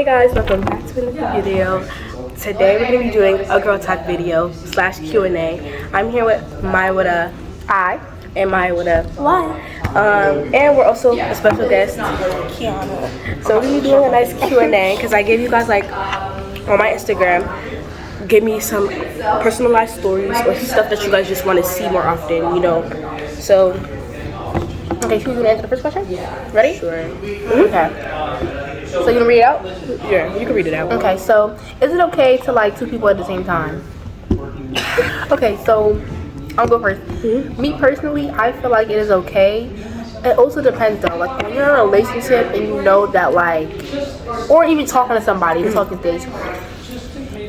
guys, welcome back to another video. Today we're going to be doing a girl talk video / Q&A. I'm here with Maya with a I and Maya with a Y. And we're also a special guest, Kiana. So we're going to be doing a nice Q&A because I gave you guys like on my Instagram, give me some personalized stories or stuff that you guys just want to see more often, you know. So, okay, should we answer the first question? Ready? Sure. Okay. So you gonna read it out? Yeah, you can read it out. Okay, so is it okay to like two people at the same time? Okay, so I'll go first. Me personally, I feel like it is okay. It also depends though. Like when you're in a relationship and you know that like, or even talking to somebody, the talking stage,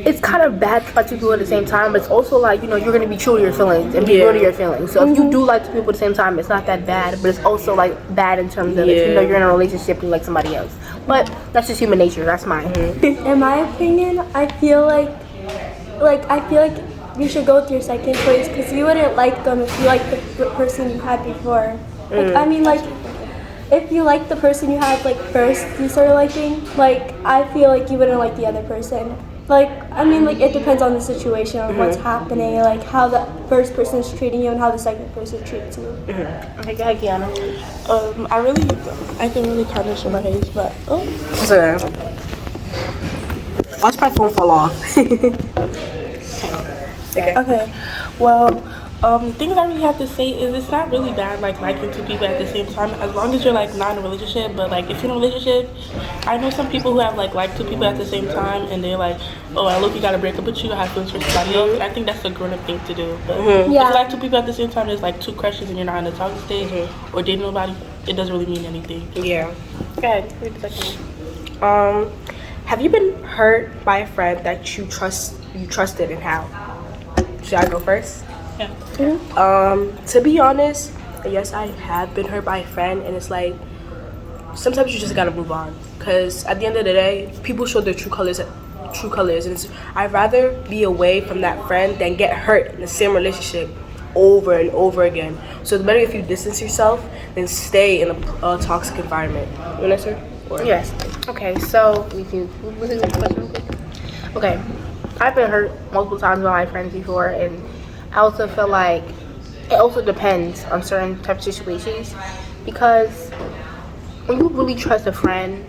it's kind of bad to like two people at the same time, but it's also like, you know, you're gonna be true to your feelings and be real to your feelings. So if you do like two people at the same time, it's not that bad, but it's also like bad in terms of if you know you're in a relationship and you like somebody else. But that's just human nature. That's mine. In my opinion, I feel like you should go with your second choice because you wouldn't like them if you like the person you had before. Like, I mean, like if you like the person you had like first, you started liking. Like I feel like you wouldn't like the other person. Like, I mean, like, it depends on the situation, on what's happening, like, how the first person is treating you and how the second person treats you. Okay, go ahead, Kiana. I can really kind of show my face, but, So, watch my phone fall off. okay. Well, things I really have to say is it's not really bad, like, liking two people at the same time, as long as you're, like, not in a relationship, but, like, if you're in a relationship, I know some people who have, like two people at the same time, and they're like, oh, I look, you gotta break up with you, I have feelings for somebody else, and I think that's a grown-up thing to do, but if you like two people at the same time, there's, like, two crushes, and you're not in the talking stage, or dating nobody, it doesn't really mean anything. Yeah. Go ahead, read the second one. Have you been hurt by a friend that you trusted, and how? Should I go first? Yeah. To be honest, yes, I have been hurt by a friend, and it's like sometimes you just gotta move on. Cause at the end of the day, people show their true colors, and I'd rather be away from that friend than get hurt in the same relationship over and over again. So it's better if you distance yourself than stay in a toxic environment. You want to answer? Yes. Okay, so okay, I've been hurt multiple times by my friends before, and I also feel like it also depends on certain type of situations, because when you really trust a friend,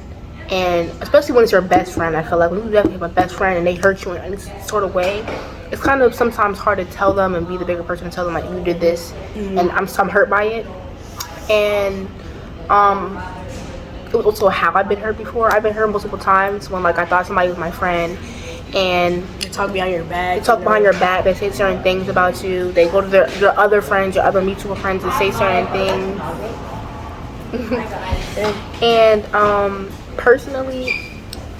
and especially when it's your best friend, I feel like when you definitely have a best friend and they hurt you in any sort of way, it's kind of sometimes hard to tell them and be the bigger person and tell them like, you did this and I'm hurt by it. And it was also how I've been hurt before. I've been hurt multiple times when like I thought somebody was my friend, and They talk behind your back. they talk behind your back, they say certain things about you, they go to their other friends, your other mutual friends, and say certain things. And personally,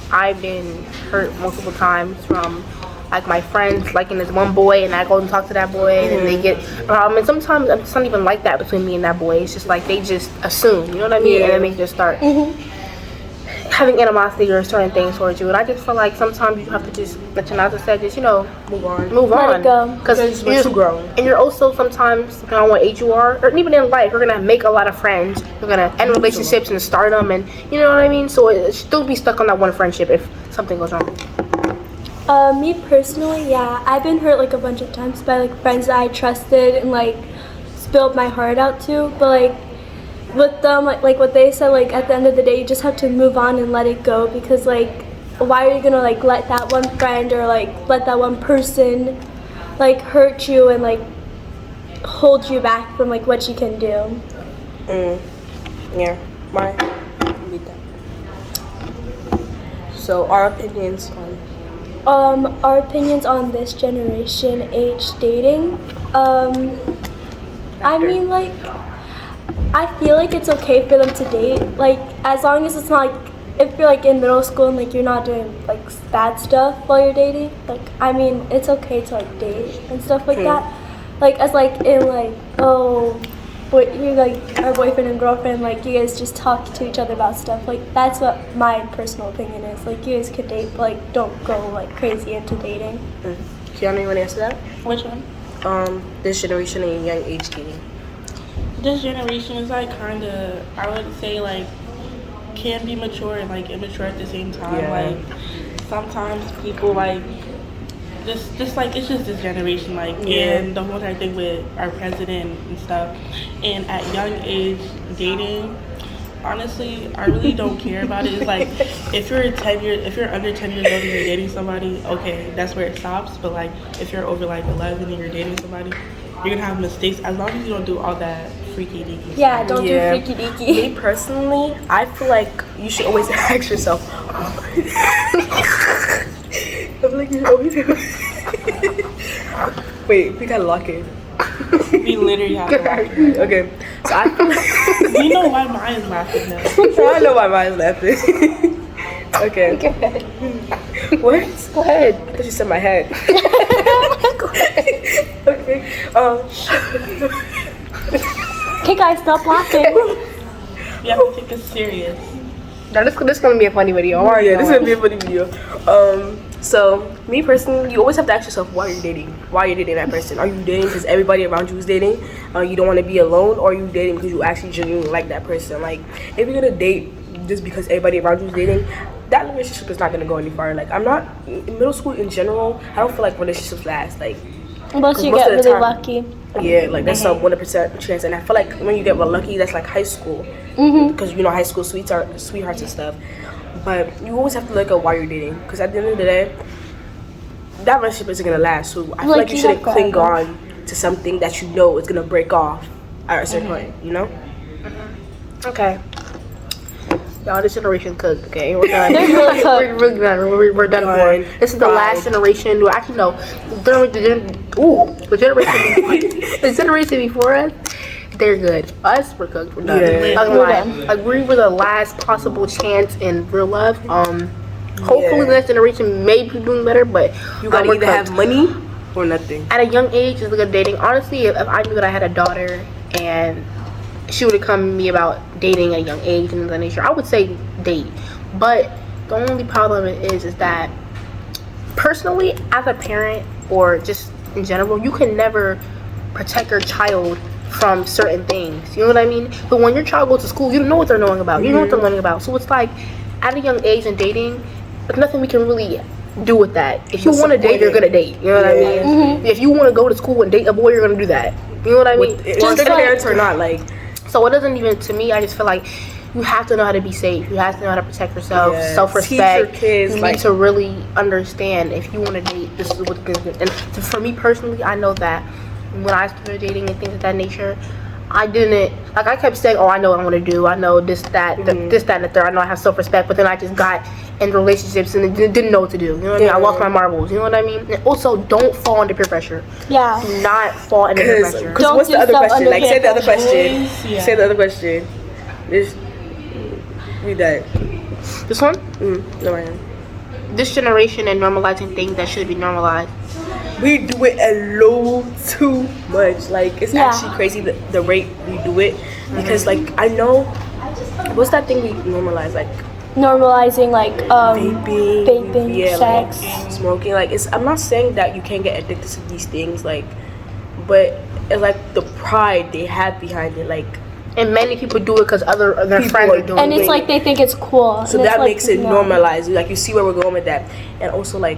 I've been hurt multiple times from like my friends liking this one boy, and I go and talk to that boy, and they get and sometimes it's not even like that between me and that boy. It's just like they just assume, you know what I mean? And then they just start having animosity or certain things towards you. And I just feel like sometimes you have to just, like Janata said, just, you know, move on. Let it go. Because you're too grown. And you're also sometimes, depending on what age you are, or even in life, you're going to make a lot of friends. You're going to end relationships and start them, and you know what I mean? So don't be stuck on that one friendship if something goes wrong. Me personally, yeah, I've been hurt like a bunch of times by like friends that I trusted and like spilled my heart out to, but like with them, like what they said, like at the end of the day, you just have to move on and let it go, because like why are you gonna like let that one friend or like let that one person like hurt you and like hold you back from like what you can do. Yeah, my read that. So our opinions on this generation age dating. I mean, like, I feel like it's okay for them to date, like, as long as it's not, like, if you're, like, in middle school and, like, you're not doing, like, bad stuff while you're dating, like, I mean, it's okay to, like, date and stuff like that. Like, as, like, in, like, you're, like, our boyfriend and girlfriend, like, you guys just talk to each other about stuff. Like, that's what my personal opinion is. Like, you guys could date, but, like, don't go, like, crazy into dating. Kiana, you want to answer that? Which one? This generation and young age dating. This generation is like kind of, I would say like can be mature and like immature at the same time. Like sometimes people like just like it's just this generation like and the whole entire thing with our president and stuff. And at young age dating, honestly, I really don't care about it. It's like if you're under 10 years old and you're dating somebody, okay, that's where it stops. But like if you're over like 11 and you're dating somebody, you're gonna have mistakes as long as you don't do all that freaky deaky. Yeah, don't do freaky deaky. Me personally, I feel like you should always ask yourself. I feel like you should always. Wait, we gotta lock in. We literally have to lock in. Okay, so I feel like. Do you know why mine is laughing now? I know why mine's laughing. Okay. Go ahead. What? Go ahead. I thought you said my head. Go ahead. Okay. Okay, guys, stop laughing. You have to take this serious. Now this is gonna be a funny video. Yeah, this is gonna be a funny video. So me personally, you always have to ask yourself why you're dating. Why you're dating that person? Are you dating because everybody around you is dating? You don't want to be alone, or are you dating because you actually genuinely like that person? Like, if you're gonna date just because everybody around you is dating, that relationship is not gonna go any farther. Like, I'm not in middle school in general. I don't feel like relationships last. Like, Unless you most get of the really time- lucky. yeah, like that's a 1% chance, and I feel like when you get lucky, that's like high school, because you know high school sweethearts and stuff. But you always have to look at why you're dating, because at the end of the day, that relationship isn't gonna last. So I feel like you shouldn't cling on to something that you know is gonna break off at a certain point. You know? Okay. Y'all, this generation cooked, okay? We're done. They're really cooked. We're done. We're done for. This is the last generation. Well, actually, no. The generation before us, they're good. Us, we're cooked. We're done. Yeah. Not gonna We're lie. done. Like, we were the last possible chance in real love. Hopefully, the next generation may be doing better, but You gotta we're either cooked. have money or nothing. At a young age, just look at dating. Honestly, if I knew that I had a daughter and she would have come to me about dating at a young age and of that nature, I would say date. But the only problem is that personally, as a parent or just in general, you can never protect your child from certain things. You know what I mean? But when your child goes to school, you don't know what they're knowing about. You know what they're learning about. So it's like at a young age and dating, there's nothing we can really do with that. If you want to date, you're gonna date. You know what I mean? If you want to go to school and date a boy, you're gonna do that. You know what I mean? Whether their parents or not, like. So it doesn't even, to me, I just feel like you have to know how to be safe. You have to know how to protect yourself, Yes. self-respect. Teach your kids, you like- need to really understand if you want to date, this is what's going to. And for me personally, I know that when I started dating and things of that nature, I didn't, like I kept saying, oh, I know what I want to do. I know this, that, this, that, and the third. I know I have self-respect. But then I just got in relationships and didn't know what to do. You know what I mean? I lost my marbles. You know what I mean? And also, don't fall under peer pressure. Yeah. Do not fall under peer pressure. Because Don't what's the do other stuff question? under Like, say the other peer question. Yeah. Say the other question. This. Read that. This one? No, I am. This generation and normalizing things that should be normalized. We do it a little too much. Like, it's Yeah. actually crazy the rate we do it. Because, like, I know. What's that thing we normalize? Like, Normalizing like vaping. Yeah, sex. like, smoking. Like, it's. I'm not saying that you can't get addicted to these things. Like, but it's like the pride they have behind it. Like, And many people do it because their People friends are are doing And it. it's like they think it's cool. so and it's that like, makes it no. normalized. Like, you see where we're going with that. And also, like,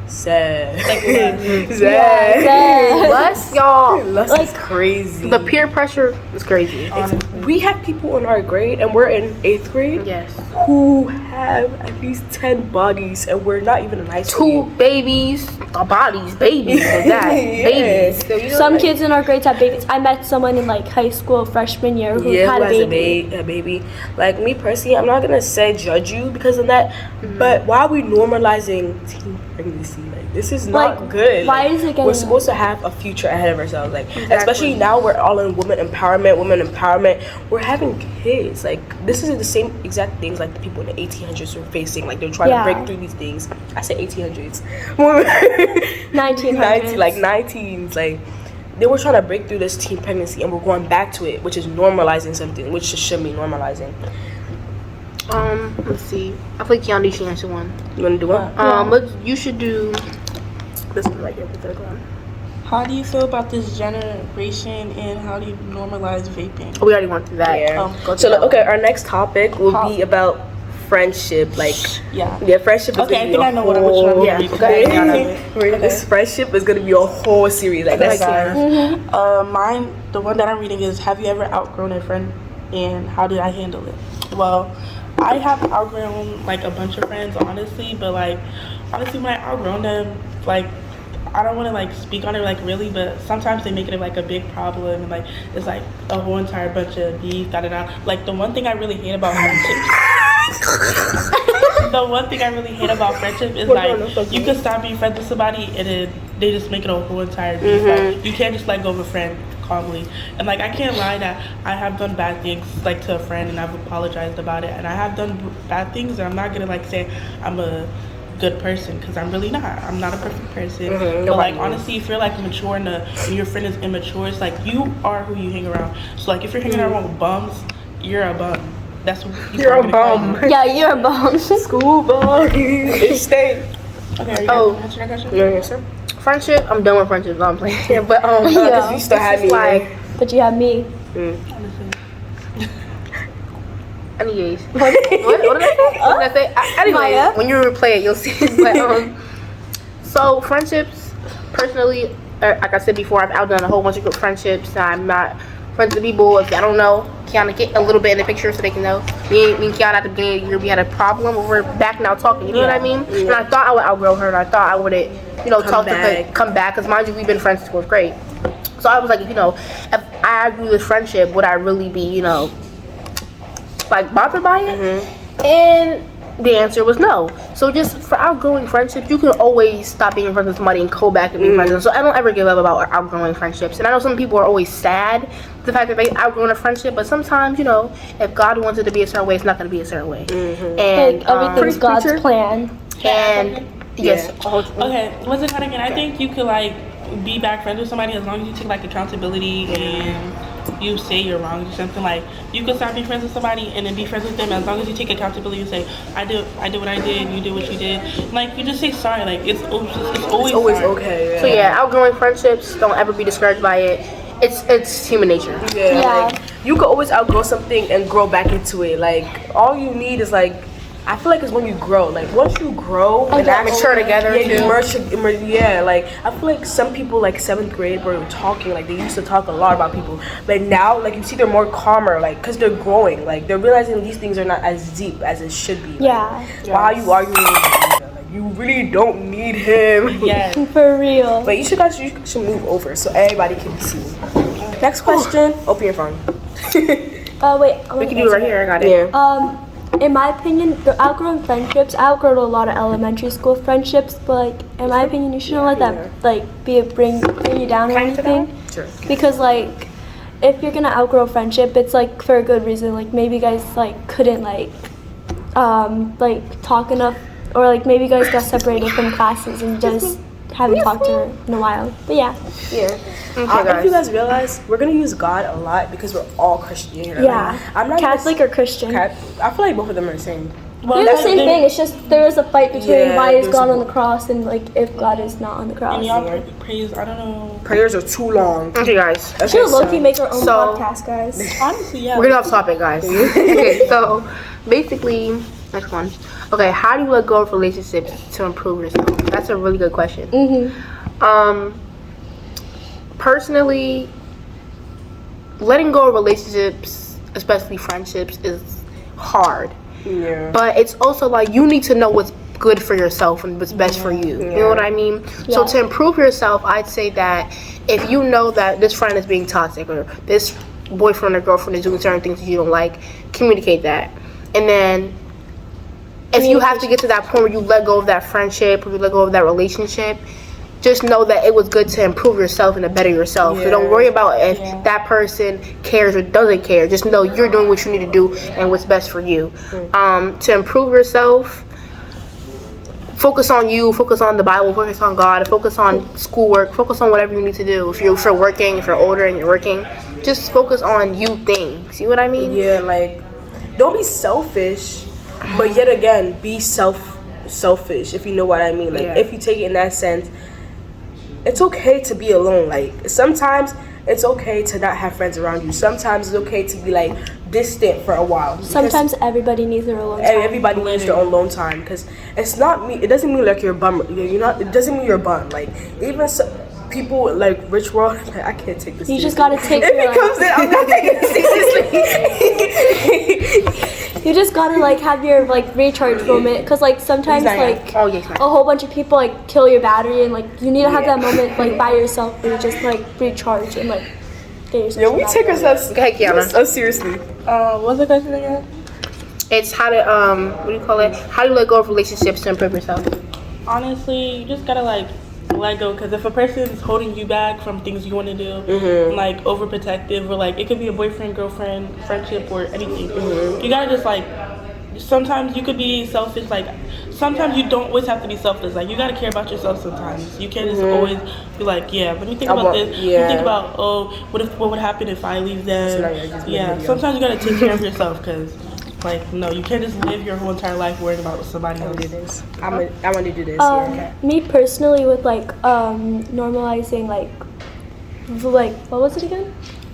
sad. Like, sad. sad. Lust, y'all. Lust Like, is crazy. The peer pressure is crazy. We have people in our grade, and we're in 8th grade, Yes. who have at least 10 bodies, and we're not even in high school. 2 babies, babies, like that. Babies. So, you know, Some like, kids in our grades have babies. I met someone in like high school freshman year who Yeah, had who a has baby. a baby. Like, me personally, I'm not gonna say judge you because of that, but why are we normalizing teen pregnancy? Like, this is not Like, good. why Like, is it getting- we're supposed to have a future ahead of ourselves. Like, especially now we're all in women empowerment. We're having kids. Like, this is the same exact things like the people in the 1800s were facing. Like, they're trying Yeah. to break through these things. I said 1800s. 1900s. like 19s. Like, they were trying to break through this teen pregnancy, and we're going back to it, which is normalizing something, which it should be normalizing. let's see. I think Keanu should answer one. You wanna do one? You should do this one right here, the third one. How do you feel about this generation and how do you normalize vaping? We already went through that. Yeah. So okay, our next topic will be about friendship. Like yeah, friendship is okay, gonna be I know what I'm gonna read. Okay. This friendship is gonna be a whole series. Like that's mine. The one that I'm reading is, have you ever outgrown a friend and how did I handle it? Well, I have outgrown like a bunch of friends, honestly, but like honestly when I outgrown them, like I don't want to like speak on it like really, but sometimes they make it like a big problem and like it's like a whole entire bunch of beef, Like the one thing I really hate about friendships the one thing I really hate about friendship is like you can stop being friends with somebody and then they just make it a whole entire beef. Like, you can't just let go of a friend calmly. And like I can't lie that I have done bad things like to a friend and I've apologized about it, and I have done bad things and I'm not gonna like say I'm a good person because I'm really not. I'm not a perfect person. But like honestly, if you're like mature and your friend is immature, it's like you are who you hang around. So like if you're hanging around with bums, you're a bum. That's what you're a bum. Yeah, you're a bum. School bum. Stay. Okay, are you answering that question? Yes, sir. Friendship, I'm done with friendships. I'm playing. Yeah, but because you still have me. But you have me. Anyways, what did I say? What did I say? Anyway, when you replay it, you'll see. But so friendships, personally, like I said before, I've outdone a whole bunch of good friendships. I'm not friends with people. If I don't know, Kiana, get a little bit in the picture so they can know. Me and Kiana at the beginning of the year, we had a problem. We're back now talking. You know what I mean? And I thought I would outgrow her, and I thought I wouldn't, come back. Because mind you, we've been friends since 4th grade. So I was like, if I agree with friendship, would I really be, like bothered by it? And the answer was no. So just for outgrowing friendships, you can always stop being friends with somebody and go back and be friends. So I don't ever give up about outgrowing friendships. And I know some people are always sad the fact that they outgrown a friendship, but sometimes if God wants it to be a certain way, it's not going to be a certain way. And like everything's God's plan. And yes. Okay, what's it called again? I think you could like be back friends with somebody as long as you take like accountability and you say you're wrong or something. Like you can stop being friends with somebody and then be friends with them as long as you take accountability and say I did what I did, you did what you did. Like you just say sorry. Like it's always okay. Yeah. So yeah, outgrowing friendships, don't ever be discouraged by it. It's human nature. Yeah. Like, you can always outgrow something and grow back into it. Like all you need is like, I feel like it's when you grow. Like once you grow and mature together, like I feel like some people like 7th grade were talking, like they used to talk a lot about people, but now like you see they're more calmer, like because they're growing, like they're realizing these things are not as deep as it should be. Like, why are you arguing with him? Like you really don't need him. Yeah, for real. But you should move over so everybody can be seen. Next question. Open your phone. Wait. We can do it right here. I got it. Yeah. In my opinion, the outgrown friendships, I outgrown a lot of elementary school friendships, but like in my opinion, you shouldn't let that like bring you down or anything. Sure. Because like if you're gonna outgrow a friendship, it's like for a good reason. Like maybe you guys like couldn't like talk enough, or like maybe you guys got separated from classes and just haven't talked to her in a while. But yeah. If you guys realize, we're gonna use God a lot because we're all Christian here. Yeah. Like, I'm not Catholic or Christian. I feel like both of them are the same. Well, they're the same thing. It's just there is a fight between why is God on the cross and like if God is not on the cross. And y'all praise, I don't know. Prayers are too long. Okay, guys. Should low-key make our own podcast, guys. Honestly, yeah. We're getting off topic, guys. Okay, so basically, next one. Okay, how do you let go of relationships to improve yourself? That's a really good question. Personally, letting go of relationships, especially friendships, is hard. Yeah. But it's also like you need to know what's good for yourself and what's best for you. You know what I mean? Yeah. So to improve yourself, I'd say that if you know that this friend is being toxic or this boyfriend or girlfriend is doing certain things that you don't like, communicate that. And then if you have to get to that point where you let go of that friendship or you let go of that relationship, just know that it was good to improve yourself and to better yourself. So don't worry about if that person cares or doesn't care. Just know you're doing what you need to do and what's best for you. To improve yourself, focus on you, focus on the Bible, focus on God, focus on schoolwork, focus on whatever you need to do. If you're working, if you're older and you're working, just focus on you things. See what I mean? Yeah, like don't be selfish, but yet again be selfish, if you know what I mean. Like if you take it in that sense, it's okay to be alone. Like sometimes it's okay to not have friends around you. Sometimes it's okay to be like distant for a while. Sometimes everybody needs their alone time. Everybody needs their own alone time, because it's not me. It doesn't mean like you're a bum. You're not. It doesn't mean you're a bum. Like even people like rich world. Like, I can't take this. You seriously. just gotta take. If it comes in, I'm not taking it seriously. You just gotta like have your like recharge moment, because like sometimes like a whole bunch of people like kill your battery, and like you need to have that moment like by yourself where you just like recharge and like get yourself. Yeah, we take ourselves. Okay, Kiana. Oh, seriously. What's the question again? It's how to what do you call it? How do you let go of relationships to improve yourself? Honestly, you just gotta like let go, because if a person is holding you back from things you want to do, like overprotective, or like it could be a boyfriend, girlfriend, friendship, or anything, you gotta just like, sometimes you could be selfish. Like sometimes you don't always have to be selfish. Like you gotta care about yourself sometimes. You can't just always be like, yeah, let me think about this. Let me think about, what would happen if I leave them. Yeah, sometimes you gotta take care of yourself, because like, no, you can't just live your whole entire life worrying about somebody else. Do this. I want to do this. Yeah. Me personally, with like normalizing like what was it again?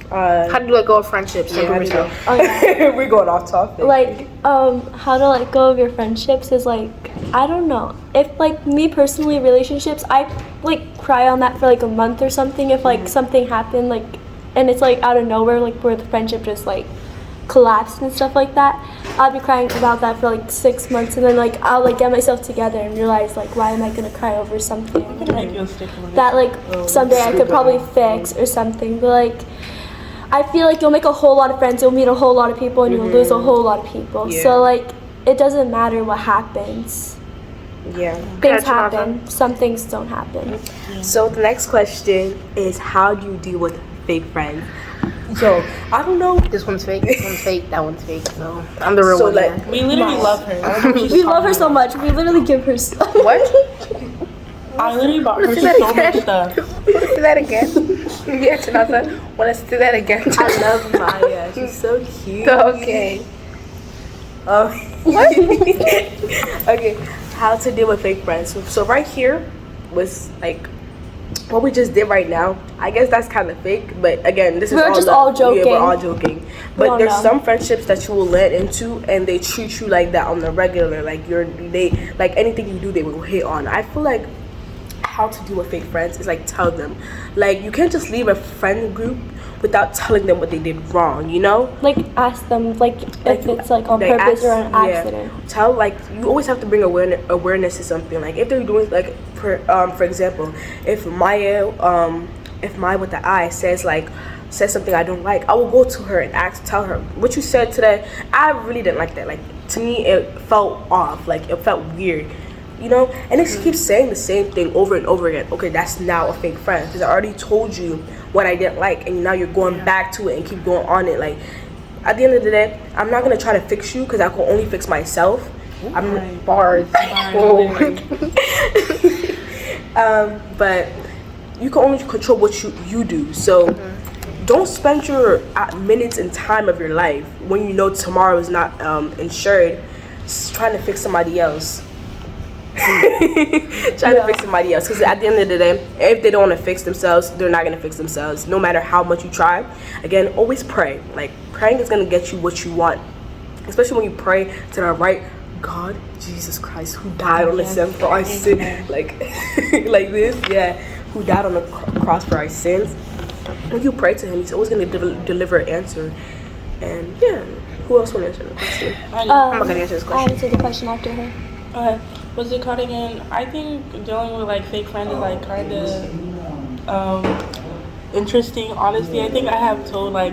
How do you let go of friendships to improve yourself? Oh, yeah. We're going off topic. Like how to let go of your friendships is like, I don't know. If like me personally, relationships, I like cry on that for like a month or something. If like something happened like, and it's like out of nowhere, like where the friendship just like collapsed and stuff like that, I'll be crying about that for like 6 months, and then like I'll like get myself together and realize like, why am I gonna cry over something that like someday I could probably fix or something. But like I feel like you'll make a whole lot of friends, you'll meet a whole lot of people, and you'll lose a whole lot of people. So like it doesn't matter what happens. Things happen. Some things don't happen. So the next question is, how do you deal with fake friends? So I don't know. This one's fake. This one's fake. That one's fake. So I'm the real one. Like, we literally love her. We love her so much. We literally give her stuff. What? I literally bought her so much stuff. Say that again. Yeah, Tanasa. Want to say that again? I love Maya. She's so cute. Okay. What? Okay. How to deal with fake friends. So right here was like what we just did right now. I guess that's kind of fake, but again, this is we're just all joking. Yeah, we're all joking. But there's some friendships that you will let into, and they treat you like that on the regular. Like like anything you do, they will hit on. I feel like how to deal with fake friends is like tell them. Like you can't just leave a friend group without telling them what they did wrong, you know? Like ask them if it's like on purpose or an accident. Tell, like, you always have to bring awareness to something. Like if they're doing like for example, if Maya with the I says something I don't like, I will go to her and tell her what you said today. I really didn't like that. Like to me it felt off, like it felt weird. You know, and if she keeps saying the same thing over and over again, okay, that's now a fake friend, because I already told you what I didn't like, and now you're going back to it and keep going on it. Like at the end of the day, I'm not gonna try to fix you, because I can only fix myself. I'm bars. But you can only control what you do. So don't spend your minutes and time of your life when you know tomorrow is not insured, trying to fix somebody else. Trying to fix somebody else, because at the end of the day, if they don't want to fix themselves, they're not going to fix themselves, no matter how much you try. Again, always pray. Like praying is going to get you what you want, especially when you pray to the right God, Jesus Christ, who died on the cross for our sins, like this, who died on the cross for our sins. When you pray to him, he's always going to deliver an answer. And who else want to answer the question? I'm not going to answer this question. I'll answer the question after her. What's it called again? I think dealing with like fake friends is like kind of interesting. Honestly, I think I have told Maya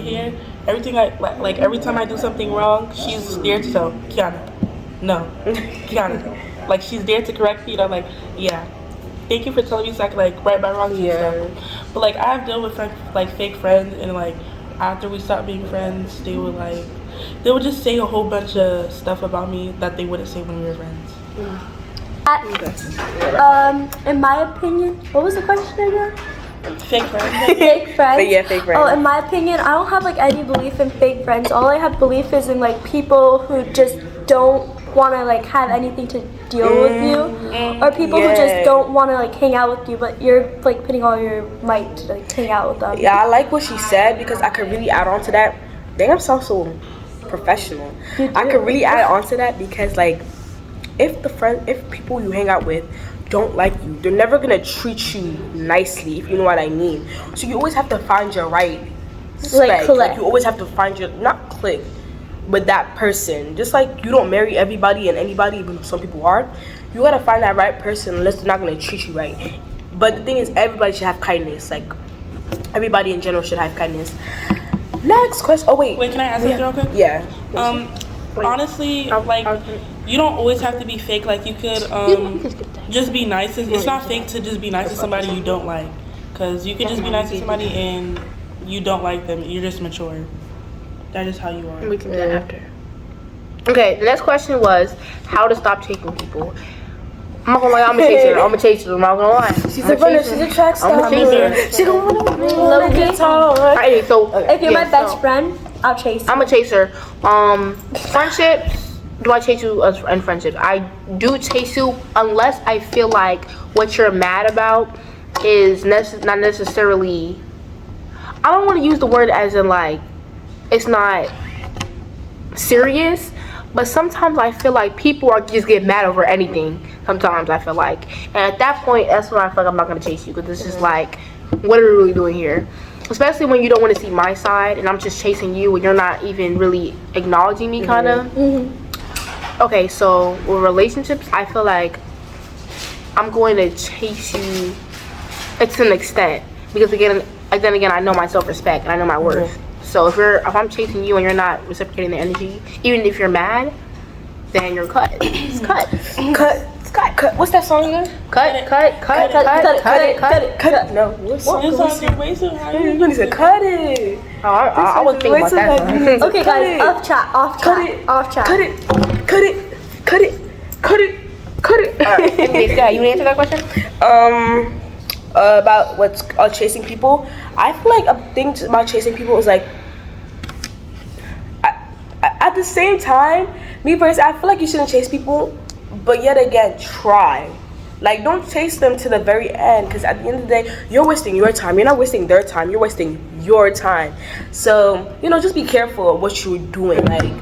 here, everything like every time I do something wrong, she's there to tell Kiana, no, Kiana, like she's there to correct me. And I'm like, yeah, thank you for telling me so I can like right my wrongs and stuff. But like I have dealt with fake friends, and like after we stopped being friends, they would just say a whole bunch of stuff about me that they wouldn't say when we were friends. In my opinion, what was the question again? Fake friends. Fake friends? Fake friends. Oh, in my opinion, I don't have like any belief in fake friends. All I have belief is in like people who just don't want to like have anything to deal with you, or people who just don't want to like hang out with you, but you're like putting all your might to like hang out with them. Yeah, I like what she said because I could really add on to that. Dang, I'm so professional. I could really add on to that because like if people you hang out with don't like you, they're never gonna treat you nicely, if you know what I mean. So you always have to find your right spec. Like you always have to find your not click with that person. Just like you don't marry everybody and anybody, even some people are. You gotta find that right person unless they're not gonna treat you right. But the thing is, everybody should have kindness. Like everybody in general should have kindness. Next question. Oh wait, can I ask something real quick? Yeah. Honestly, like you don't always have to be fake. Like you could just be nice. It's not fake to just be nice to somebody you don't like, because you could just be nice to somebody and you don't like them. You're just mature. That is how you are. We can do that after. Okay, the next question was how to stop chasing people. I'm not gonna lie, I'm a chaser. I'm not gonna lie. She's a runner. She's a track star. I'm a chaser. She gonna wanna guitar. Alright, so If you're my best friend, I'll chase you. I'm a chaser. Friendships. Do I chase you in friendships? I do chase you unless I feel like what you're mad about is not necessarily. I don't want to use the word as in like it's not serious, but sometimes I feel like people are just get mad over anything. Sometimes I feel like, and at that point, that's when I feel like I'm not gonna chase you because it's just like, what are we really doing here? Especially when you don't want to see my side and I'm just chasing you and you're not even really acknowledging me, kind of. Okay, so with relationships, I feel like I'm going to chase you to an extent because then again, I know my self-respect and I know my worth. So if I'm chasing you and you're not reciprocating the energy, even if you're mad, then you're cut. It's cut. Cut. What's that song again? Cut it. No. What song? It's on your way so high. You need to cut it. Oh, I wasn't thinking about that. Okay, guys, off chat. Cut it. Alright, yeah, you wanna answer that question? About what's chasing people. I feel like a thing about chasing people is like, at the same time, me personally, I feel like you shouldn't chase people, but yet again, try. Like, don't chase them to the very end, because at the end of the day, you're wasting your time. You're not wasting their time. You're wasting your time. So, just be careful of what you're doing. Like,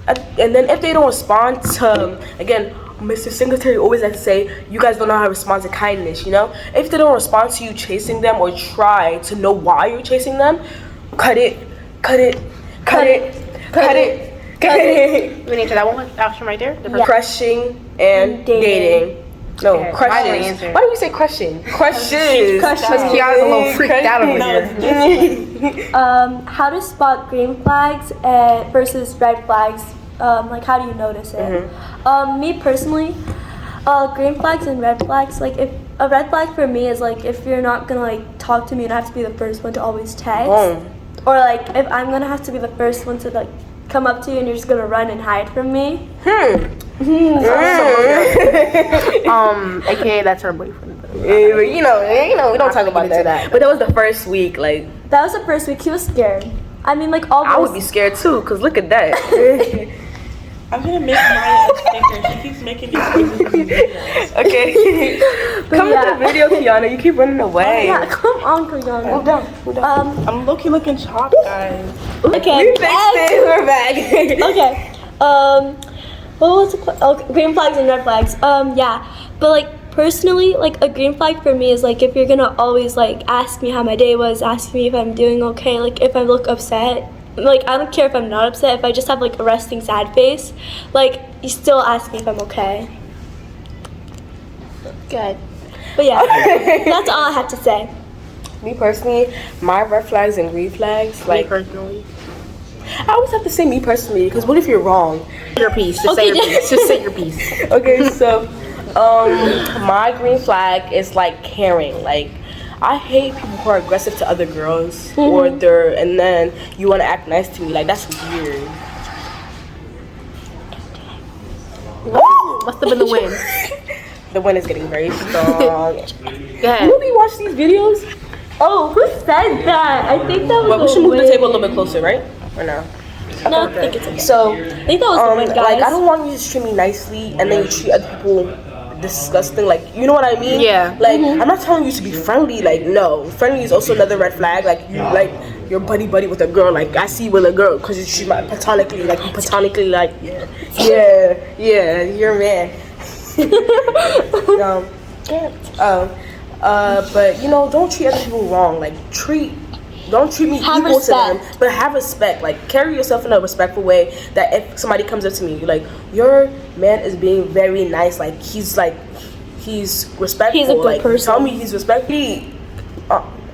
and then if they don't respond to, again, Mr. Singletary always likes to say, you guys don't know how to respond to kindness, If they don't respond to you chasing them or try to know why you're chasing them, cut it. You wanna answer that one option right there? Yeah. Crushing and dating. No, Okay, crushes. Why do we say crushing? Crushes. Because Kiara's a little freaked out over here. How to spot green flags versus red flags. Like, how do you notice it? Me personally, green flags and red flags. Like, if a red flag for me is like if you're not gonna like talk to me and I have to be the first one to always text, or like if I'm gonna have to be the first one to like come up to you and you're just gonna run and hide from me. AKA that's her boyfriend. We don't talk about that. But that was the first week. Like, that was the first week. He was scared. I mean, like all. I would be scared too, cause look at that. I'm gonna make Maya a sticker. She keeps making these videos. Okay. Come to the video, Kiana. You keep running away. Yeah, come on, Kiana. Move down. I'm low-key looking chopped, guys. Okay. We fixed it. We're back. Okay. What was the okay, green flags and red flags. Yeah. But like personally, like a green flag for me is like if you're gonna always like ask me how my day was, ask me if I'm doing okay, like if I look upset. Like I don't care if I'm not upset, if I just have like a resting sad face, like you still ask me if I'm okay. Good. But yeah, that's all I have to say. Me personally, my red flags and green flags, like, personally, I always have to say me personally, because what if you're wrong? Your piece. Just say your piece. Just say your piece. Okay, so my green flag is like caring. Like, I hate people who are aggressive to other girls, and then you want to act nice to me. Like, that's weird. Must have been the wind. The wind is getting very strong. Yeah. You really watch these videos? Oh, who said that? I think that was But we should move the table a little bit closer, right? Or no? No, I think it's okay. So, I think that was the one, guys. like, I don't want you to treat me nicely and then you treat other people disgusting. Like, you know what I mean? Yeah. Like, I'm not telling you to be friendly. Like, no, friendly is also another red flag. Like, you like you're buddy with a girl. Like, I see you with a girl because she might platonically like yeah, you're a man. But you know, don't treat other people wrong. Like, don't treat me Have equal to them, respect. but have respect. Like, carry yourself in a respectful way. That if somebody comes up to me, like, your man is being very nice. Like, he's respectful. He's a good like, person. Tell me he's respectful.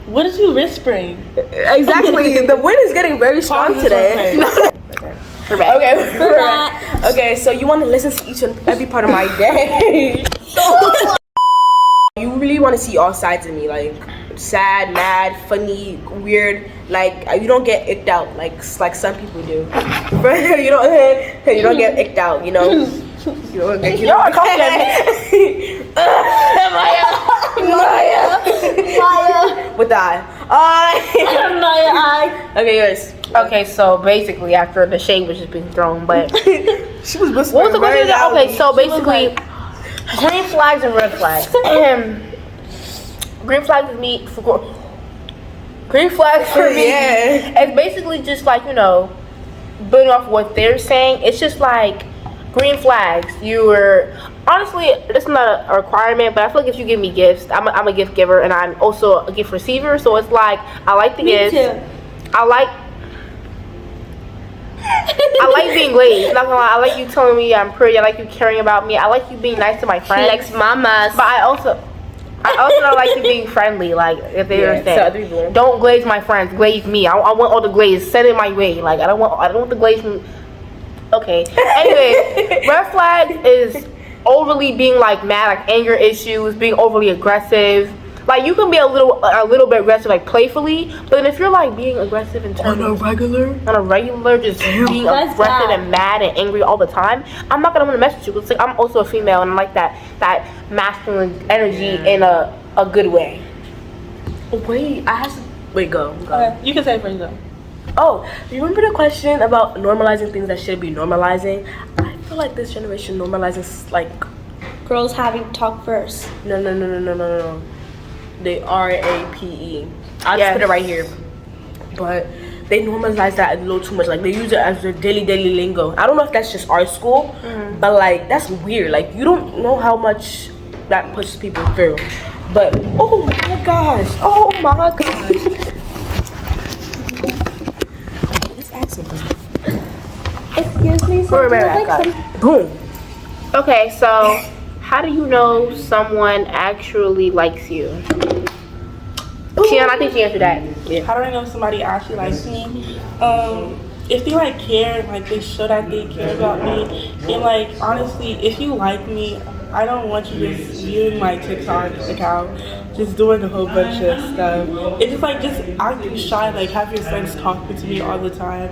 What is you whispering? Exactly. The wind is getting very strong today. We're back. Okay, we're back. Okay, so you want to listen to each and every part of my day. You really want to see all sides of me, like sad, mad, funny, weird. Like, you don't get icked out like some people do. you don't get icked out. You know. You don't get. Maya. With the eye. Okay, yours. Okay, so basically, after the shade was just being thrown, but She was whispering. what was the question? loudly. Okay, so basically, green flags and red flags. Green flags is me. Green flags for me. Yeah. It's basically just like, you know, building off what they're saying. It's just like green flags. Honestly, it's not a requirement, but I feel like if you give me gifts, I'm a gift giver and I'm also a gift receiver. So it's like I like the gifts. too. I like being glazed. Not gonna lie, I like you telling me I'm pretty. I like you caring about me. I like you being nice to my friends. Likes mamas. But I also don't like you being friendly. Like, if they understand, don't glaze my friends. Glaze me. I want all the glaze. Send it my way. Like, I don't want the glaze from. Okay. Anyway, red flag is overly being like mad, like anger issues, being overly aggressive. Like, you can be a little bit aggressive, like playfully, but then if you're like being aggressive in terms On a regular, just being That's aggressive bad. and mad and angry all the time, I'm not gonna want to mess with you. It's like I'm also a female and I like that masculine energy in a good way. wait, I have to wait. Go. Okay, you can say it first though. Oh, you remember the question about normalizing things that should be normalizing? I feel like this generation normalizes like Girls having to talk first. no. They RAPE. I'll Yes. just put it right here. But they normalize that a little too much. Like, they use it as their daily lingo. I don't know if that's just our school, but like, that's weird. Like, you don't know how much that pushes people through. But oh my gosh. Let's ask something. Excuse me, We're something right back, like guys. Boom. Okay, so how do you know someone actually likes you? Tiana, I think she answered that. How do I know if somebody actually likes me? If they like care, like they show that they care about me, and like honestly, if you like me, I don't want you just viewing my TikTok account, just doing a whole bunch of stuff. It's just acting shy, like have your friends talking to me all the time,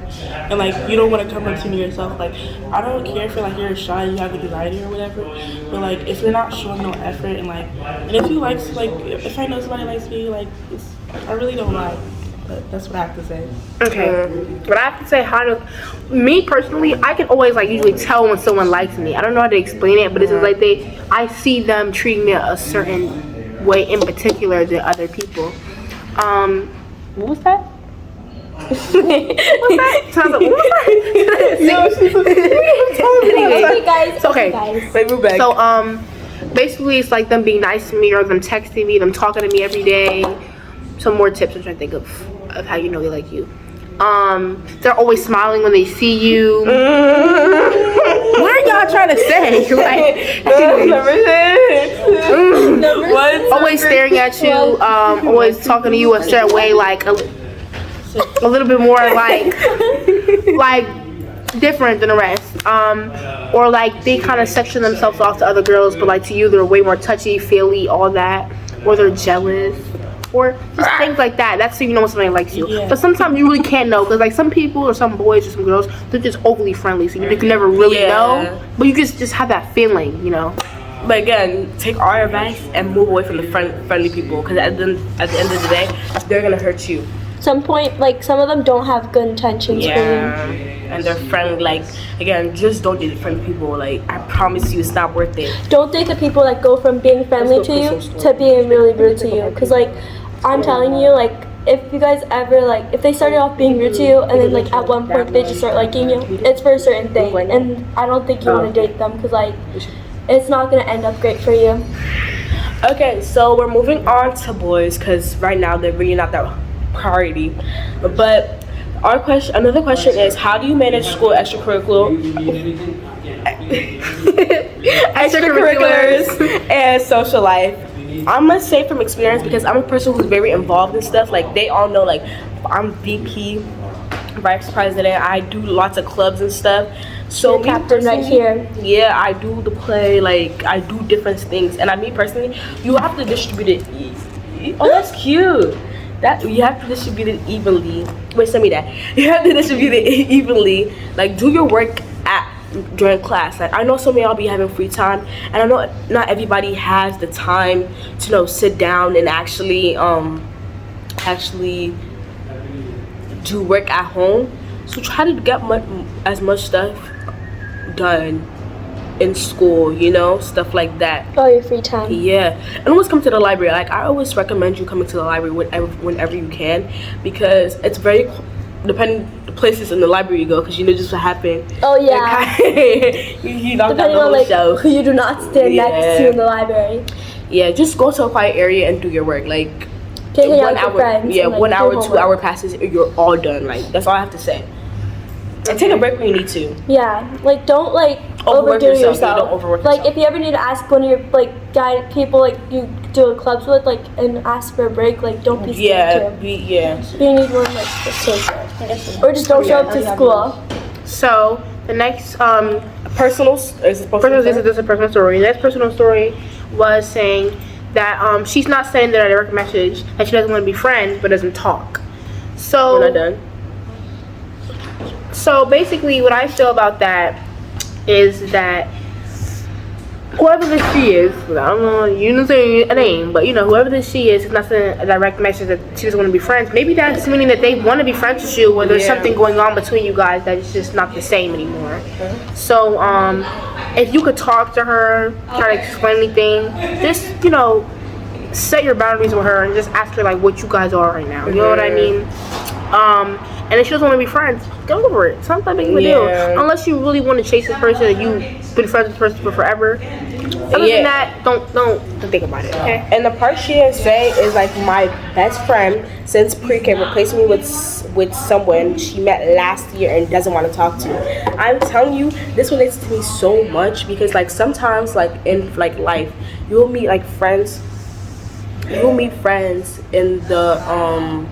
and like you don't want to come up to me yourself. Like, I don't care if you're shy, you have anxiety or whatever, but like if you're not showing no effort and if you like if I know somebody likes me, like I really don't like. But that's what I have to say. Okay. But I have to say, me personally, I can always usually tell when someone likes me. I don't know how to explain it, but it's just like I see them treating me a certain way in particular than other people. What was that? What was that? Okay, guys. Okay. Wait, move back. So, basically, it's like them being nice to me or them texting me, them talking to me every day. Some more tips I'm trying to think of how you know they like you. They're always smiling when they see you. What are y'all trying to say? Always staring at you. Always talking to you a certain way, like a little bit more like different than the rest. Or like they kind of section themselves off to other girls, but like to you they're way more touchy, feely, all that. Or they're jealous. Or just things like that. That's how you know when somebody likes you. Yeah. But sometimes you really can't know, because like some people or some boys or some girls, they're just overly friendly, so you can never really know. But you just have that feeling, you know. But again, take our advice and move away from the friendly people, because at the end of the day, they're gonna hurt you. some point, like, some of them don't have good intentions for Yeah, you. and they're friendly. Like, again, just don't date friendly people. Like, I promise you, it's not worth it. Don't date the people that go from being friendly to you to being really rude to you. Because, like, I'm telling you, like, if you guys ever, like, if they started off being rude to you and then, like, at one point they just start liking you, it's for a certain thing. And I don't think you want to date them because, like, it's not going to end up great for you. Okay, so we're moving on to boys because right now they're really not that priority. But another question is, how do you manage school extracurriculars and social life? I'm gonna say from experience, because I'm a person who's very involved in stuff. Like, they all know, like, I'm VP, vice president. I do lots of clubs and stuff. So You're captain right here. Yeah, I do the play. Like, I do different things. And me personally, you have to distribute it. Oh, that's cute. That you have to distribute it evenly. Wait, send me that. You have to distribute it evenly. Like, do your work during class. Like, I know some of y'all be having free time, and I know not everybody has the time to, you know, sit down and actually do work at home. So try to get as much stuff done in school, you know, stuff like that. Oh, your free time. Yeah, and always come to the library. Like, I always recommend you coming to the library whenever you can, because it's very depending the places in the library you go, because you know just what happened. Oh yeah. you knocked out Depending the on, whole like, show. who you do not stand next to in the library. Yeah, just go to a quiet area and do your work. Like, Take it out 1 with your hour. friends Yeah, and, like, 1 hour, do 2 homework. hour passes, you're all done. Like, that's all I have to say. And take a break when you need to. Yeah, like, don't, like, Overwork overdo yourself. yourself. Yeah, don't overwork like, yourself. if you ever need to ask one of your, like, people, like, you do a clubs with, like, and ask for a break, like, don't be scared to. If you need one, like, just take it. Or just don't show up to school. So the next Personal is it this is a personal story. The next personal story was saying that she's not sending the direct message, that she doesn't want to be friends but doesn't talk. So We're not done. So basically, what I feel about that is that whoever this she is, I don't know, you didn't say a name, but you know, whoever this she is not sending a direct message that she doesn't want to be friends. Maybe that's meaning that they want to be friends with you, or there's something going on between you guys that's just not the same anymore. So, if you could talk to her, try to explain anything, just, you know, set your boundaries with her and just ask her, like, what you guys are right now. You know what I mean? And if she doesn't want to be friends, get over it. It's not that big of a deal. Unless you really want to chase this person and you've been friends with this person for forever. Other than that, don't think about it, okay? And the part she didn't say is, like, my best friend since pre-K replaced me with someone she met last year and doesn't want to talk to. I'm telling you, this relates to me so much, because, like, sometimes, like, in, like, life, you'll meet, like, friends. You'll meet friends in the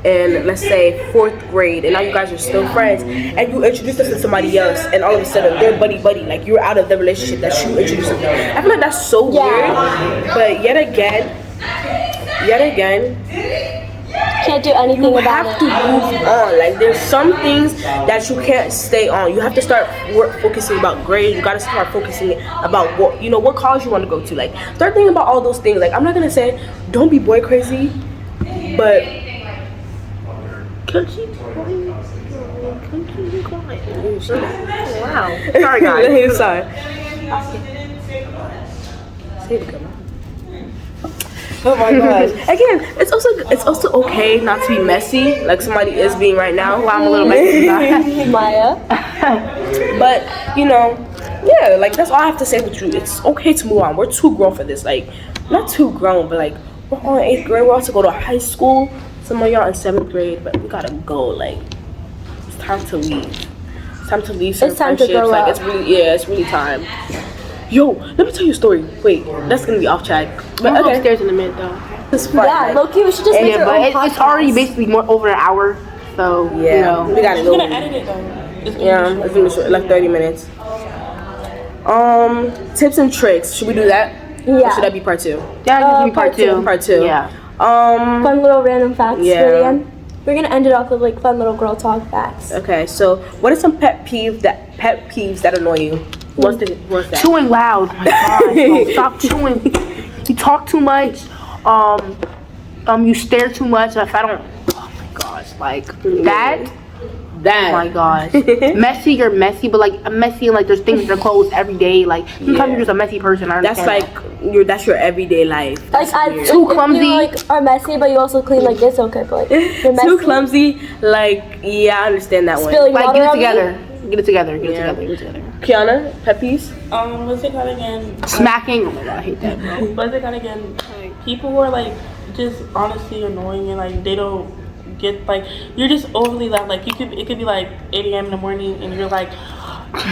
in, let's say, 4th grade, and now you guys are still friends, and you introduce us to somebody else, and all of a sudden they're buddy, like, you're out of the relationship that you introduced them to. I feel like that's so weird, but yet again, Can't do anything you about have it. to move on. Like, there's some things that you can't stay on. You have to start focusing about grades. You gotta start focusing about what college you want to go to. Like, start thinking about all those things. Like, I'm not gonna say don't be boy crazy, but Wow. Sorry, guys. Sorry. Oh my gosh. Again, it's also okay not to be messy, like somebody is being right now. Well, I'm a little messy. Maya. But, you know, yeah, like, that's all I have to say with you. It's okay to move on. We're too grown for this. Like, not too grown, but, like, we're all in 8th grade. We're about to go to high school. Some of y'all in 7th grade, but we gotta go. Like, it's time to leave. It's time to leave some It's time to friendships. grow Like, up. it's really time. Yo, let me tell you a story. Wait, that's gonna be off track. We'll But go okay. upstairs in a minute, though. It's fun. Yeah, Like, low-key, we should just make Yeah, our but own it's already podcast. basically more over an hour, so, yeah, you know. we gotta She's go. gonna edit it though. Yeah, it's gonna be short, like 30 minutes. Tips and tricks. Should we do that? Or Yeah. should that be part 2? That would be part part two. Part 2. Yeah. Fun little random facts Yeah. for the end. We're gonna end it off with, like, fun little girl talk facts. Okay, so what are some pet peeves that annoy you? What's that? Chewing loud. Oh my God. Bro, stop chewing. You talk too much. You stare too much. If I don't. Oh my gosh. Like that. Oh my gosh. Messy, you're messy, but like messy and like there's things that are closed every day. Like sometimes you're just a messy person. That's like that's your everyday life. Like too clumsy. You like are messy, but you also clean. Like it's okay, but like you're messy. Too clumsy. Like yeah, I understand that one. Spilling like water get it on me? together. Get it together. Get it together. Get it together. Kiana, pet peeves? What's it called again? Smacking. Oh my god, I hate that, bro. What's it called again? Like, people who are like just honestly annoying and like they don't get like you're just overly loud. Like it could be like 8 a.m. in the morning and you're like,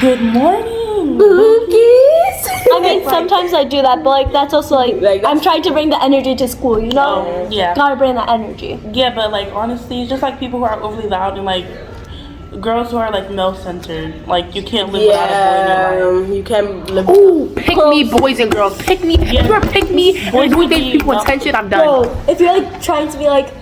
good morning, Bookies. I mean, sometimes I do that, but like that's also like I'm trying to bring the energy to school. You know? Yeah. Gotta bring that energy. Yeah, but like honestly, it's just like people who are overly loud and like girls who are like male-centered. Like you can't live without a boy in your life. You can't live. Ooh, pick me, boys and girls. Pick me. If you're pick me, and you think people attention, I'm done. Bro, if you're like trying to be like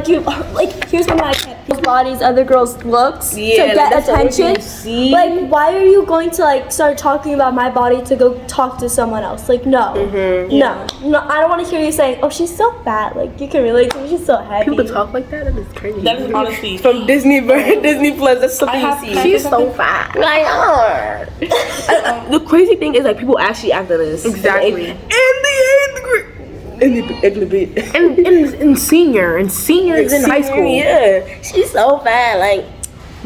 you like here's one of my pet peeves: bodies, other girls' looks to get that's the only thing attention. you see. Like, why are you going to like start talking about my body to go talk to someone else? Like, no, no. I don't want to hear you saying, "Oh, she's so fat." Like, you can relate to me. She's so heavy. People talk like that. That is crazy. That is honestly From Disney Plus. That's something you see. She's so fat. The crazy thing is like people actually after this. Exactly. In seniors in high school. Yeah, she's so fat. Like,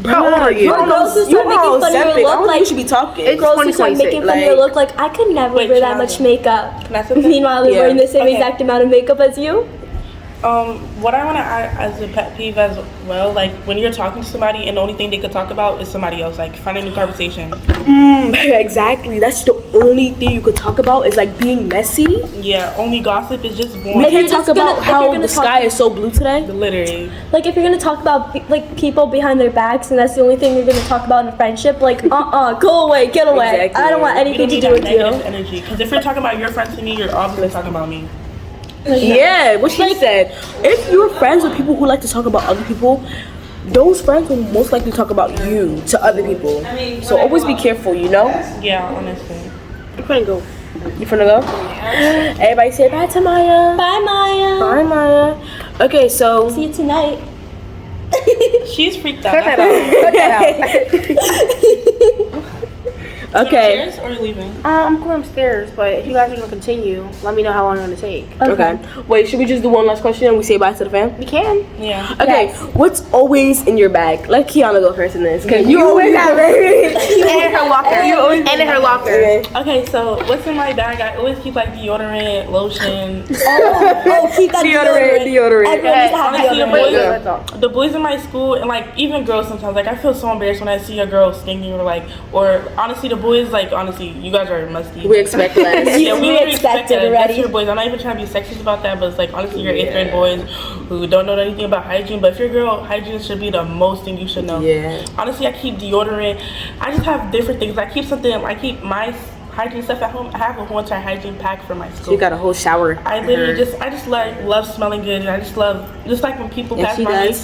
how old are you? Girls who start making fun of your look, like you should be talking. It's girls who start making fun of your look, like I could never wear that much makeup. Can I say something? Meanwhile, they're wearing the same exact amount of makeup as you. What I want to add as a pet peeve as well, like when you're talking to somebody and the only thing they could talk about is somebody else, like find a new conversation. Exactly. That's the only thing you could talk about is like being messy. Yeah, only gossip is just We boring. can't talk about how the sky is so blue today. Literally. Like if you're gonna talk about like people behind their backs and that's the only thing you're gonna talk about in a friendship, like go away, get away. Exactly. I don't want anything to do with you. Energy, because if you're talking about your friends to me, you're obviously talking about me. Yeah, what she said. If you're friends with people who like to talk about other people, those friends will most likely talk about you to other people. So always be careful, you know? Yeah, honestly. You finna go. You finna go? Everybody say bye to Maya. Bye, Maya. Bye, Maya. Okay, so. See you tonight. She's freaked out. Cut that out. Cut that out. Okay. Upstairs or are you leaving? I'm going upstairs, but if you guys are gonna continue, let me know how long you're gonna take. Okay. Wait, should we just do one last question and we say bye to the fam? We can. Yeah. Okay, what's always in your bag? Let Kiana go first in this, because you always have it. And in her locker. And in her locker. Okay, so what's in my bag? I always keep like deodorant, lotion. Oh, keep that Deodorant. Everyone needs to have Honestly, deodorant. the boys in my school and like even girls sometimes, like I feel so embarrassed when I see a girl stinking or honestly the boys, like honestly, you guys are musty. We expect less. Yeah, we literally expect expect it that. already. That's your boys. I'm not even trying to be sexist about that, but it's like honestly, you're 8th grade boys who don't know anything about hygiene. But if you're a girl, hygiene should be the most thing you should know. Yeah. Honestly, I keep deodorant. I just have different things. I keep my hygiene stuff at home. I have a whole entire hygiene pack for my school. You got a whole shower. I literally just like love smelling good, and I just love like when people pass by me.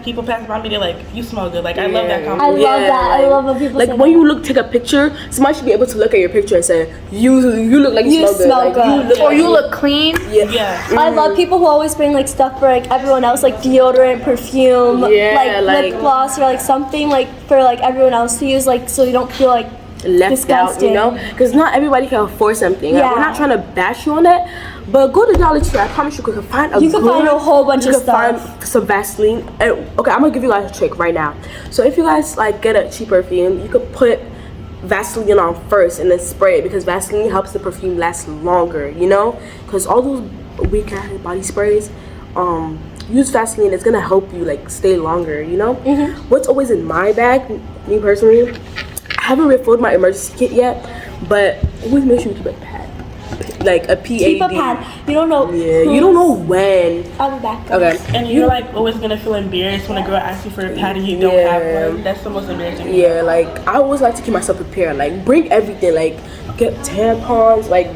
People pass by me, they're like, "You smell good." Like I love that I compliment. love that. I love when people like say when that. you take a picture, somebody should be able to look at your picture and say, "You look like you smell good." Like, You look clean. Yeah. I love people who always bring like stuff for like everyone else, like deodorant, perfume, Yeah, like lip gloss or like something like for like everyone else to use, like so you don't feel like left disgusting. out, you know, because not everybody can afford something. Like, Yeah. we're not trying to bash you on that, but go to Dollar Tree. I promise you can find You can find a whole bunch of stuff. Find some Vaseline. And, okay, I'm gonna give you guys a trick right now. So if you guys like get a cheap perfume, you could put Vaseline on first and then spray it, because Vaseline helps the perfume last longer. You know, because all those weak ass body sprays, use Vaseline. It's gonna help you like stay longer. You know, what's always in my bag, me personally. I haven't refilled my emergency kit yet, but always make sure you keep a pad, like a PAD. keep a pad. You don't know. Yeah, you don't know when. I'll be back. Okay. And you're like always gonna feel embarrassed when a girl asks you for a pad and you don't have one. That's the most embarrassing. Yeah, like I always like to keep myself prepared. Like bring everything. Like get tampons. Like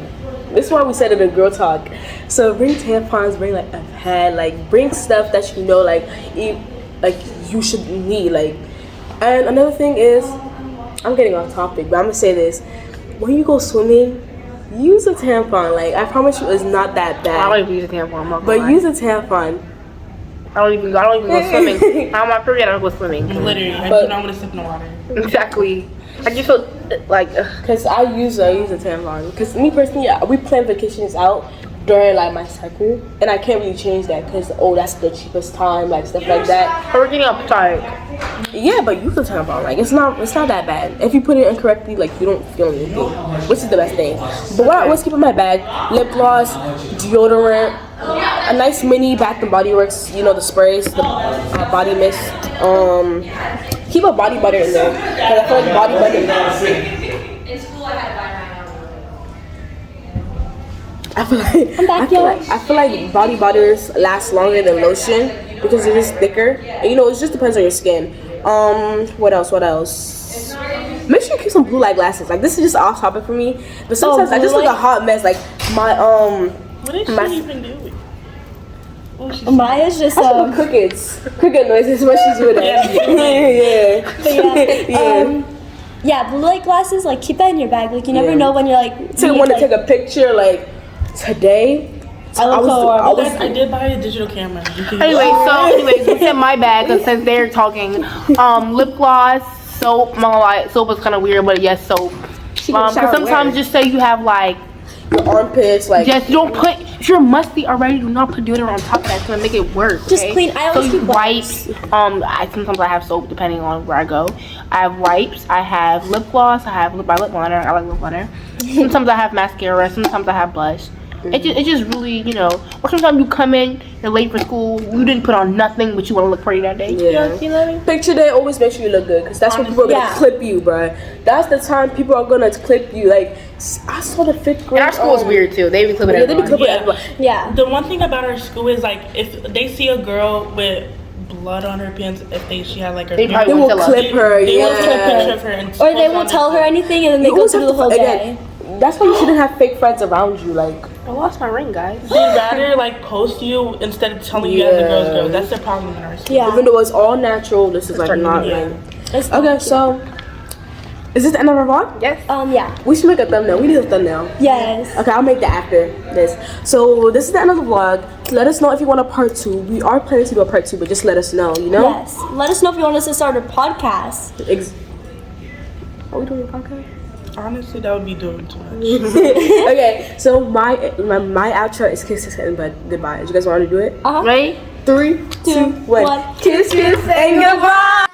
this is why we said it in girl talk. So bring tampons. Bring like a pad. Like bring stuff that you know like you should need. Like, and another thing is, I'm getting off topic, but I'm gonna say this: when you go swimming, use a tampon. Like I promise you, it's not that bad. I like to use a tampon. But use a tampon. I don't even go swimming. How am I period? I don't go swimming. Literally, I do not want to sip in the water. Exactly. I just feel like Cause I use a tampon. Cause me personally, we plan vacations out during like my cycle, and I can't really change that because that's the cheapest time, like stuff like that. we're getting uptight. Yeah, but use a tampon. Like it's not that bad. If you put it incorrectly, like you don't feel anything, which is the best thing. But what I always keep in my bag: lip gloss, deodorant, a nice mini Bath and Body Works. You know the sprays, the body mist. Keep a body butter in there because I feel like body butter. In school, I had to buy my own. I feel like body butters last longer than lotion because it is thicker. And, you know, it just depends on your skin. What else? Make sure you keep some blue light glasses. Like this is just off topic for me, but sometimes I just look a hot mess. Like my What is she even doing? Maya's just cricket noises when she's doing that. yeah, blue light glasses, like keep that in your bag. Like you never know when you're like want to take a picture. Like today, I did buy a digital camera. Anyways, what's in my bag? Since they're talking, lip gloss, soap. Soap is kind of weird, but yes, soap. Because sometimes just say you have like your armpits, like just don't put. If you're musty already, do not put deodorant on top of that. It's gonna make it worse. Okay? Just clean. I always keep wipes. Sometimes I have soap depending on where I go. I have wipes. I have lip gloss. I have lip liner. I like lip liner. Sometimes I have mascara. Sometimes I have blush. It just really, you know. Or sometimes you come in, you're late for school. You didn't put on nothing, but you want to look pretty that day. Yeah. You know what I mean? Picture day, always make sure you look good, because that's when people are gonna clip you, bro. That's the time people are gonna clip you. Like I saw the 5th grade. And our school is weird too. They be clipping everyone. Yeah. The one thing about our school is like if they see a girl with blood on her pants, she had like her they pants, will clip her. They will take a picture of her and or they won't tell her anything, and then they go through the whole day. That's why you shouldn't have fake friends around you. Like I lost my ring, guys. They'd rather like post you instead of telling you as a girl's girl. That's the problem in our school. Yeah. Even though it's all natural, this is like not like. Okay, so is this the end of our vlog? Yes. Yeah. We should make a thumbnail. We need a thumbnail. Yes. Okay, I'll make that after this. So this is the end of the vlog. Let us know if you want a part 2. We are planning to do a part 2, but just let us know. You know. Yes. Let us know if you want us to start a podcast. Are we doing a podcast? Honestly, that would be doing too much. Okay, so my outro is kiss and goodbye. Do you guys want to do it? Uh-huh. Ready? 3, 2, 1. Kiss and goodbye.